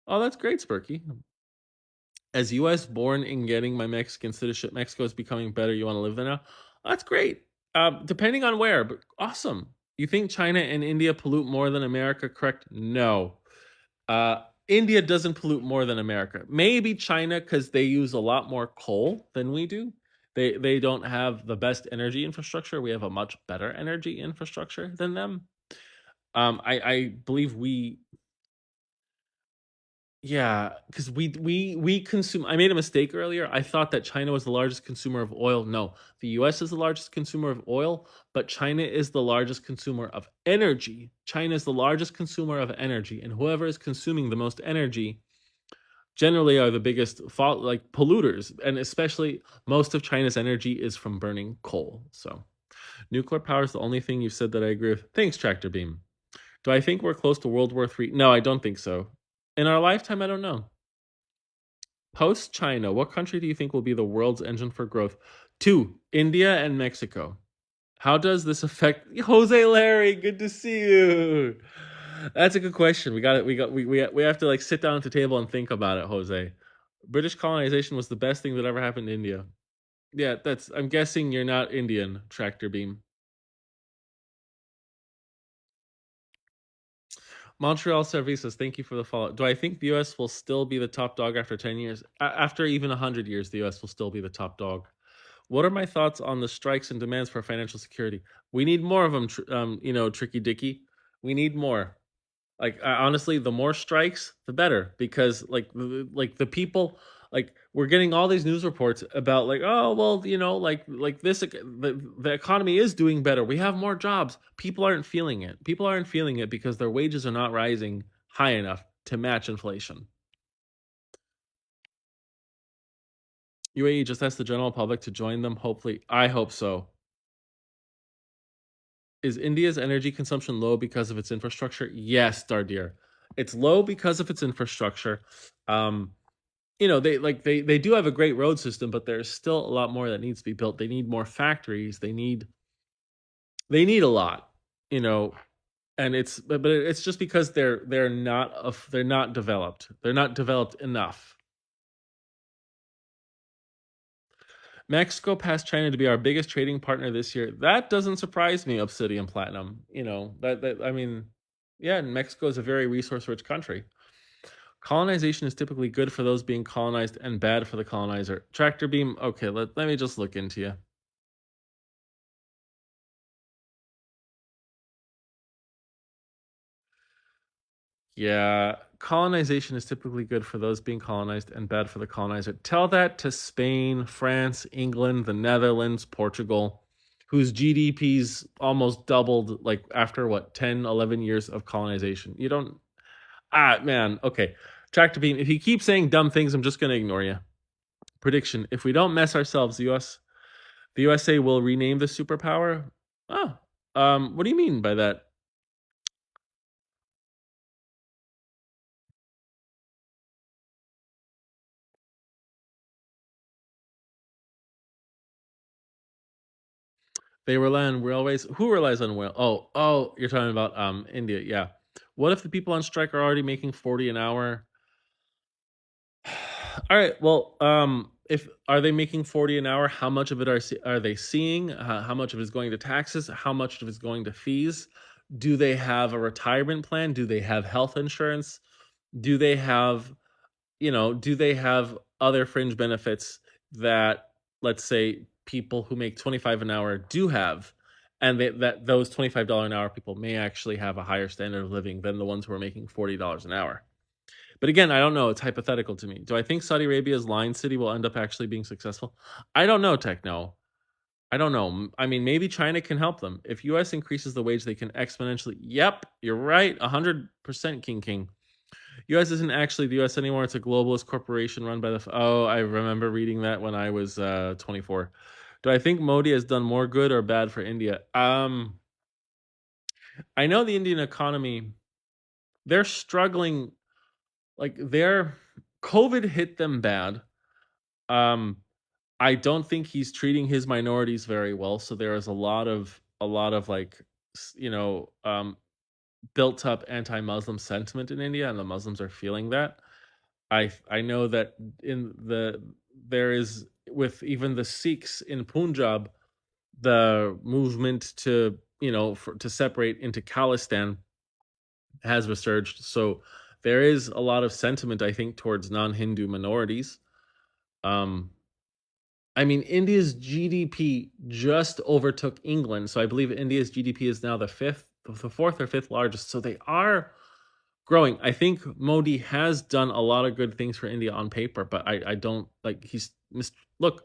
A: Oh, that's great, Spurky. As US born in getting my Mexican citizenship, Mexico is becoming better. You want to live there now? That's great. Depending on where, but awesome. You think China and India pollute more than America? Correct? No. India doesn't pollute more than America. Maybe China, because they use a lot more coal than we do. They don't have the best energy infrastructure. We have a much better energy infrastructure than them. I believe yeah, because we consume. I made a mistake earlier. I thought that China was the largest consumer of oil. No, the U.S. is the largest consumer of oil, but China is the largest consumer of energy. China is the largest consumer of energy, and whoever is consuming the most energy generally are the biggest polluters, and especially most of China's energy is from burning coal. So, nuclear power is the only thing you've said that I agree with. Thanks, Tractor Beam. Do I think we're close to World War III? No, I don't think so. In our lifetime, I don't know. Post China, what country do you think will be the world's engine for growth? Two, India and Mexico. How does this affect Jose Larry? Good to see you. That's a good question. We have to sit down at the table and think about it, Jose. British colonization was the best thing that ever happened to India. Yeah, I'm guessing you're not Indian, Tractor Beam. Montreal Services, thank you for the follow. Do I think the US will still be the top dog after 10 years? After even 100 years, the US will still be the top dog. What are my thoughts on the strikes and demands for financial security? We need more of them, Tricky Dicky. We need more. Honestly, the more strikes, the better, because the people, we're getting all these news reports about oh well, this the economy is doing better. We have more jobs. People aren't feeling it. People aren't feeling it because their wages are not rising high enough to match inflation. UAE just asked the general public to join them. Hopefully, I hope so. Is India's energy consumption low because of its infrastructure? Yes, Dardir. It's low because of its infrastructure. Um, they do have a great road system, but there's still a lot more that needs to be built. They need more factories. They need a lot, you know, and but it's just because they're not developed. They're not developed enough. Mexico passed China to be our biggest trading partner this year. That doesn't surprise me, Obsidian Platinum. That I mean, yeah, Mexico is a very resource-rich country. Colonization is typically good for those being colonized and bad for the colonizer. Tractor beam, okay, let me just look into you. Yeah, colonization is typically good for those being colonized and bad for the colonizer. Tell that to Spain, France, England, the Netherlands, Portugal, whose GDPs almost doubled like after what, 10, 11 years of colonization. You don't man, okay. Tractor beam, if you keep saying dumb things, I'm just going to ignore you. Prediction, if we don't mess ourselves, the USA will rename the superpower? Oh, what do you mean by that? They rely on railways. Who relies on rail? Oh, you're talking about India. Yeah. What if the people on strike are already making 40 an hour? All right. Well, if are they making 40 an hour? How much of it are they seeing? How much of it is going to taxes? How much of it is going to fees? Do they have a retirement plan? Do they have health insurance? Do they have do they have other fringe benefits that, let's say, people who make 25 an hour do have, and that those $25 an hour people may actually have a higher standard of living than the ones who are making $40 an hour? But again, I don't know. It's hypothetical to me. Do I think Saudi Arabia's Lion City will end up actually being successful? I don't know, Techno. I don't know. I mean, maybe China can help them. If US increases the wage, they can exponentially. Yep, you're right. 100% King King. US isn't actually the US anymore. It's a globalist corporation run by oh, I remember reading that when I was 24. Do I think Modi has done more good or bad for India? I know the Indian economy, they're struggling. Like their COVID hit them bad. Um, I don't think he's treating his minorities very well. So there is a lot of like, built up anti-Muslim sentiment in India, and the Muslims are feeling that. I know that there is, with even the Sikhs in Punjab, the movement to to separate into Khalistan has resurged. So there is a lot of sentiment, I think, towards non-Hindu minorities. Um, I mean, India's GDP just overtook England, so I believe India's GDP is now the fourth or fifth largest. So they are growing. I think Modi has done a lot of good things for India on paper, but I don't like look,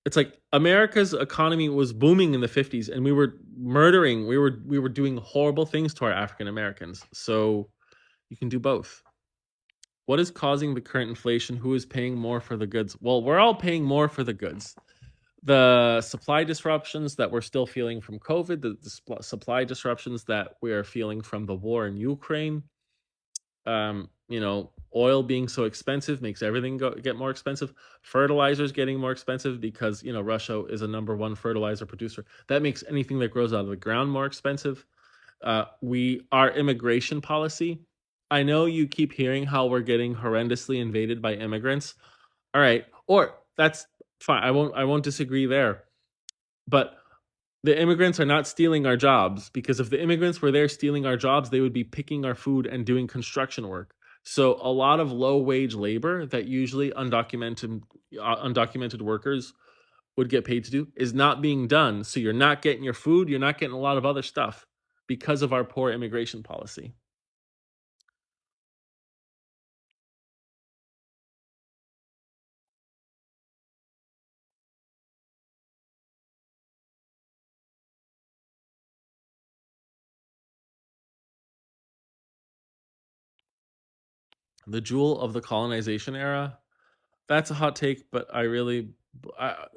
A: it's like America's economy was booming in the 50s and we were murdering, we were doing horrible things to our African Americans. So you can do both. What is causing the current inflation? Who is paying more for the goods? Well, we're all paying more for the goods. The supply disruptions that we're still feeling from COVID, the supply disruptions that we are feeling from the war in Ukraine, oil being so expensive makes everything get more expensive. Fertilizers getting more expensive because Russia is a number one fertilizer producer. That makes anything that grows out of the ground more expensive. Our immigration policy. I know you keep hearing how we're getting horrendously invaded by immigrants. All right, or that's fine. I won't disagree there. But the immigrants are not stealing our jobs, because if the immigrants were there stealing our jobs, they would be picking our food and doing construction work. So a lot of low wage labor that usually undocumented workers would get paid to do is not being done. So you're not getting your food, you're not getting a lot of other stuff because of our poor immigration policy. The jewel of the colonization era, That's a hot take, but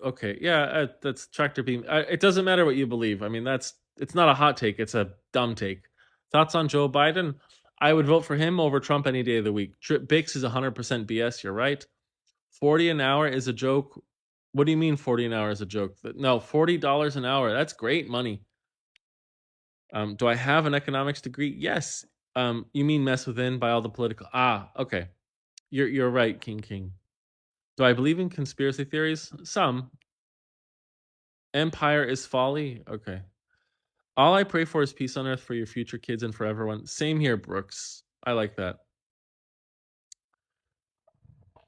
A: okay, yeah, that's tractor beam. It doesn't matter what you believe. I mean, it's not a hot take; it's a dumb take. Thoughts on Joe Biden? I would vote for him over Trump any day of the week. Bix is 100% BS. You're right. 40 an hour is a joke. What do you mean 40 an hour is a joke? No, $40 an hour. That's great money. Do I have an economics degree? Yes. You mean mess within by all the political? Ah, okay. You're right, King King. Do I believe in conspiracy theories? Some. Empire is folly? Okay. All I pray for is peace on earth for your future kids and for everyone. Same here, Brooks. I like that.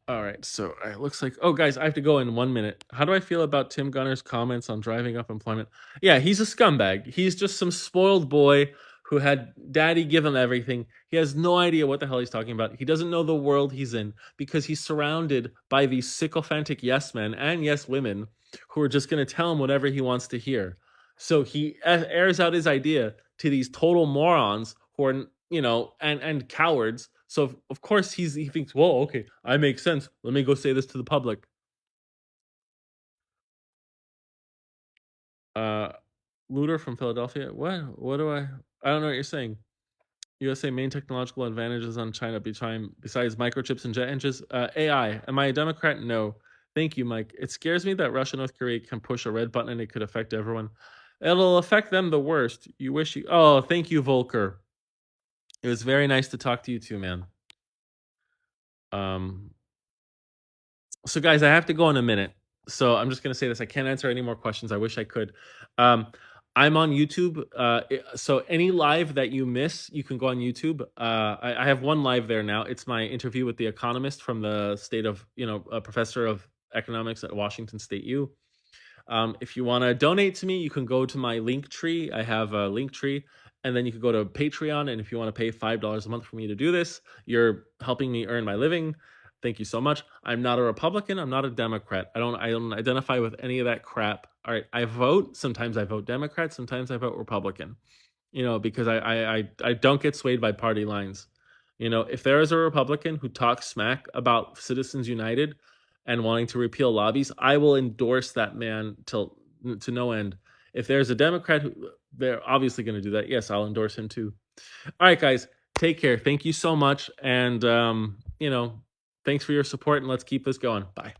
A: All right, so it looks like. Oh, guys, I have to go in 1 minute. How do I feel about Tim Gunner's comments on driving up employment? Yeah, he's a scumbag. He's just some spoiled boy who had daddy give him everything. He has no idea what the hell he's talking about. He doesn't know the world he's in because he's surrounded by these sycophantic yes men and yes women who are just going to tell him whatever he wants to hear. So he airs out his idea to these total morons who are, and cowards. So of course he thinks, well, okay, I make sense. Let me go say this to the public. Uh, Looter from Philadelphia. What? What do I? I don't know what you're saying. USA main technological advantages on China besides microchips and jet engines. AI. Am I a Democrat? No. Thank you, Mike. It scares me that Russia, North Korea can push a red button and it could affect everyone. It'll affect them the worst. You wish you. Oh, thank you, Volker. It was very nice to talk to you too, man. Um, So, guys, I have to go in a minute. So I'm just going to say this. I can't answer any more questions. I wish I could. Um, I'm on YouTube. So any live that you miss, you can go on YouTube. I have one live there now. It's my interview with the economist from the state of, a professor of economics at Washington State U. If you want to donate to me, you can go to my link tree. I have a link tree, and then you can go to Patreon. And if you want to pay $5 a month for me to do this, you're helping me earn my living. Thank you so much. I'm not a Republican. I'm not a Democrat. I don't identify with any of that crap. All right, I vote. Sometimes I vote Democrat. Sometimes I vote Republican. Because I don't get swayed by party lines. If there is a Republican who talks smack about Citizens United and wanting to repeal lobbies, I will endorse that man to no end. If there's a Democrat who they're obviously going to do that, yes, I'll endorse him too. All right, guys, take care. Thank you so much, and thanks for your support, and let's keep this going. Bye.